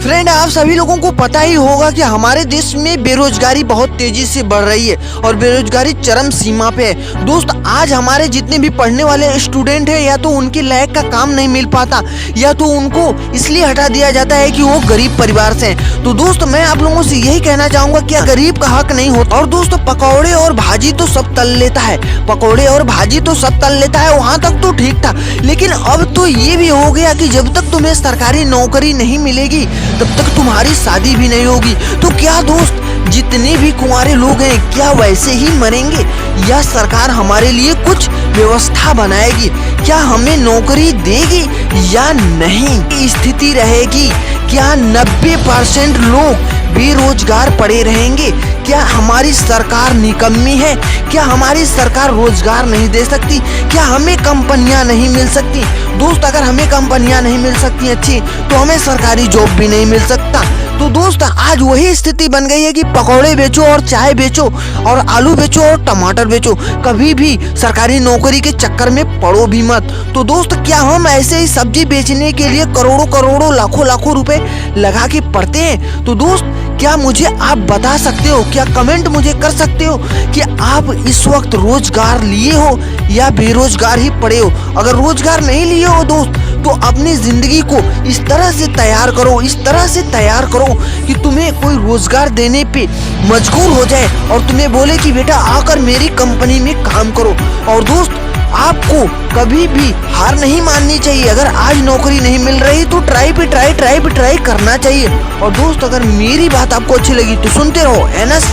Friend, आप सभी लोगों को पता ही होगा कि हमारे देश में बेरोजगारी बहुत तेजी से बढ़ रही है और बेरोजगारी चरम सीमा पे है। दोस्त, आज हमारे जितने भी पढ़ने वाले स्टूडेंट हैं, या तो उनके लायक का काम नहीं मिल पाता, या तो उनको इसलिए हटा दिया जाता है कि वो गरीब परिवार से हैं। तो दोस्त, मैं आप लोगों से यही कहना चाहूंगा कि गरीब का हक नहीं होता। और दोस्तों, पकौड़े और भाजी तो सब तल लेता है, पकौड़े और भाजी तो सब तल लेता है, वहां तक तो ठीक था। लेकिन अब तो ये भी हो गया कि जब तक तुम्हें सरकारी नौकरी नहीं मिलेगी तब तक तुम्हारी शादी भी नहीं होगी। तो क्या दोस्त, जितने भी कुंवारे लोग हैं, क्या वैसे ही मरेंगे, या सरकार हमारे लिए कुछ व्यवस्था बनाएगी? क्या हमें नौकरी देगी या नहीं? स्थिति रहेगी, क्या 90% लोग बेरोजगार पड़े रहेंगे? क्या हमारी सरकार निकम्मी है? क्या हमारी सरकार रोजगार नहीं दे सकती? क्या हमें कंपनियां नहीं मिल सकती? दोस्त, अगर हमें कंपनियां नहीं मिल सकती अच्छी, तो हमें सरकारी जॉब भी नहीं मिल सकता। तो दोस्त, आज वही स्थिति बन गई है कि पकौड़े बेचो और चाय बेचो और आलू बेचो और टमाटर बेचो, कभी भी सरकारी नौकरी के चक्कर में पड़ो भी मत। तो दोस्त, क्या हम ऐसे ही सब्जी बेचने के लिए करोड़ों करोड़ों लाखों लाखों रुपए लगा के पड़ते हैं? तो दोस्त, क्या मुझे आप बता सकते हो, क्या कमेंट मुझे कर सकते हो कि आप इस वक्त रोजगार लिए हो या बेरोजगार ही पड़े हो? अगर रोजगार नहीं लिए हो दोस्त, तो अपनी जिंदगी को इस तरह से तैयार करो, इस तरह से तैयार करो कि तुम्हें कोई रोजगार देने पे मजबूर हो जाए और तुम्हें बोले कि बेटा आकर मेरी कंपनी में काम करो। और दोस्त, आपको कभी भी हार नहीं माननी चाहिए। अगर आज नौकरी नहीं मिल रही तो ट्राई करना चाहिए। और दोस्त, अगर मेरी बात आपको अच्छी लगी तो सुनते रहो NS।